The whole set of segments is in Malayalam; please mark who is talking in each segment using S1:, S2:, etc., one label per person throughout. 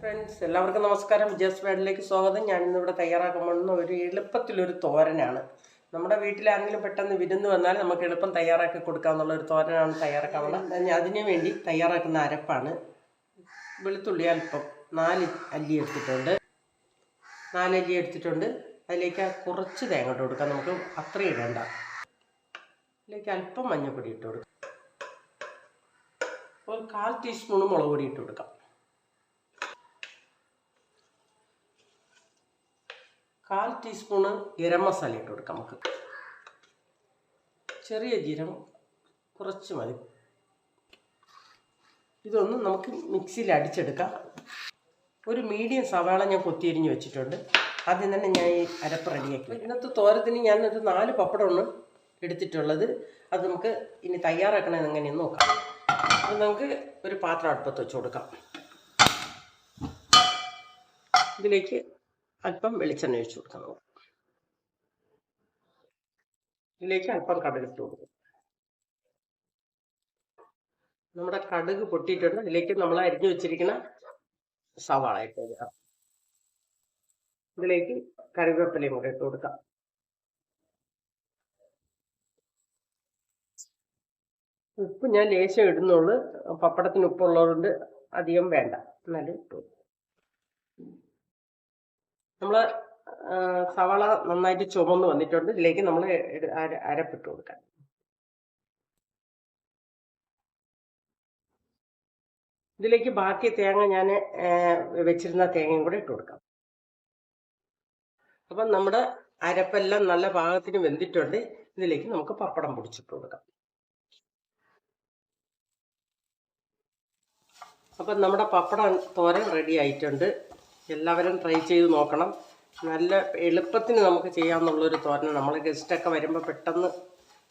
S1: ഫ്രണ്ട്സ് എല്ലാവർക്കും നമസ്കാരം. വിജയസ് വേഡിലേക്ക് സ്വാഗതം. ഞാനിന്നിവിടെ തയ്യാറാക്കാൻ പോകുന്ന ഒരു എളുപ്പത്തിലൊരു തോരനാണ്. നമ്മുടെ വീട്ടിലാണെങ്കിലും പെട്ടെന്ന് വിരുന്ന് വന്നാൽ നമുക്ക് എളുപ്പം തയ്യാറാക്കി കൊടുക്കാമെന്നുള്ള ഒരു തോരനാണ് തയ്യാറാക്കാൻ പോകുന്നത്. അതിനു വേണ്ടി തയ്യാറാക്കുന്ന അരപ്പാണ്. വെളുത്തുള്ളി അല്പം 4 അല്ലി എടുത്തിട്ടുണ്ട്. 4 അല്ലി എടുത്തിട്ടുണ്ട്. അതിലേക്ക് കുറച്ച് തേങ്ങ ഇട്ട് കൊടുക്കാം. നമുക്ക് അത്രയും ഇടേണ്ട. അതിലേക്ക് അല്പം മഞ്ഞൾപ്പൊടി ഇട്ട് കൊടുക്കാം. ഒരു 1/4 ടീസ്പൂൺ മുളക് പൊടി ഇട്ട് കൊടുക്കാം. 1/4 ടീസ്പൂണ് ഗരം മസാല ഇട്ട് കൊടുക്കാം. നമുക്ക് ചെറിയ ജീരകം കുറച്ച് മതി. ഇതൊന്ന് നമുക്ക് മിക്സിയിൽ അടിച്ചെടുക്കാം. ഒരു മീഡിയം സവാള ഞാൻ കൊത്തിയരിഞ്ഞ് വെച്ചിട്ടുണ്ട്. ആദ്യം തന്നെ ഞാൻ ഈ അരപ്പ് റെഡിയാക്കി. ഇന്നത്തെ തോരത്തിന് ഞാനൊരു 4 പപ്പടമാണ് എടുത്തിട്ടുള്ളത്. അത് നമുക്ക് ഇനി തയ്യാറാക്കണമെന്ന് എങ്ങനെയെന്ന് നോക്കാം. അത് നമുക്ക് ഒരു പാത്രം അടുപ്പത്ത് വെച്ച് കൊടുക്കാം. ഇതിലേക്ക് അല്പം വെളിച്ചെണ്ണ ഒഴിച്ചു കൊടുക്കാം. ഇതിലേക്ക് അല്പം കടുക് ഇട്ട് കൊടുക്കും. നമ്മുടെ കടുക് പൊട്ടിയിട്ടുണ്ട്. ഇതിലേക്ക് നമ്മൾ അരിഞ്ഞു വെച്ചിരിക്കുന്ന സവാള ഇട്ട് കൊടുക്കാം. ഇതിലേക്ക് കറിവേപ്പിലയും കൂടെ ഇട്ട് കൊടുക്കാം. ഉപ്പ് ഞാൻ ലേശം ഇടുന്നുള്ളൂ. പപ്പടത്തിന് ഉപ്പുള്ളതുകൊണ്ട് അധികം വേണ്ട. എന്നാലും ഇട്ടു. നമ്മൾ സവാള നന്നായിട്ട് ചുവന്ന് വന്നിട്ടുണ്ട്. ഇതിലേക്ക് നമ്മൾ അരപ്പിട്ട് കൊടുക്കാം. ഇതിലേക്ക് ബാക്കി തേങ്ങ ഞാൻ വെച്ചിരുന്ന തേങ്ങയും കൂടെ ഇട്ട് കൊടുക്കാം. അപ്പം നമ്മുടെ അരപ്പെല്ലാം നല്ല പാകത്തിന് വെന്തിട്ടുണ്ട്. ഇതിലേക്ക് നമുക്ക് പപ്പടം പൊടിച്ചിട്ട് കൊടുക്കാം. അപ്പം നമ്മുടെ പപ്പടം തോരൻ റെഡി ആയിട്ടുണ്ട്. എല്ലാവരും ട്രൈ ചെയ്ത് നോക്കണം. നല്ല എളുപ്പത്തിന് നമുക്ക് ചെയ്യാമെന്നുള്ളൊരു തോരൻ. നമ്മൾ ഗസ്റ്റൊക്കെ വരുമ്പോൾ പെട്ടെന്ന്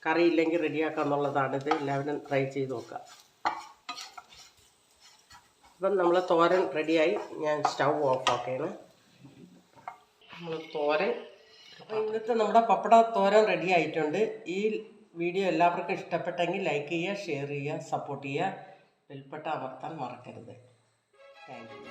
S1: കറിയില്ലെങ്കിൽ റെഡിയാക്കുക എന്നുള്ളതാണിത്. എല്ലാവരും ട്രൈ ചെയ്ത് നോക്കുക. അപ്പം നമ്മൾ തോരൻ റെഡിയായി. ഞാൻ സ്റ്റൗ ഓഫാക്കുകയാണ്. നമ്മൾ തോരൻ ഇന്നത്തെ നമ്മുടെ പപ്പട തോരൻ റെഡി ആയിട്ടുണ്ട്. ഈ വീഡിയോ എല്ലാവർക്കും ഇഷ്ടപ്പെട്ടെങ്കിൽ ലൈക്ക് ചെയ്യുക, ഷെയർ ചെയ്യുക, സപ്പോർട്ട് ചെയ്യുക. ബെൽബട്ട അമർത്താൻ മറക്കരുത്. Thank you.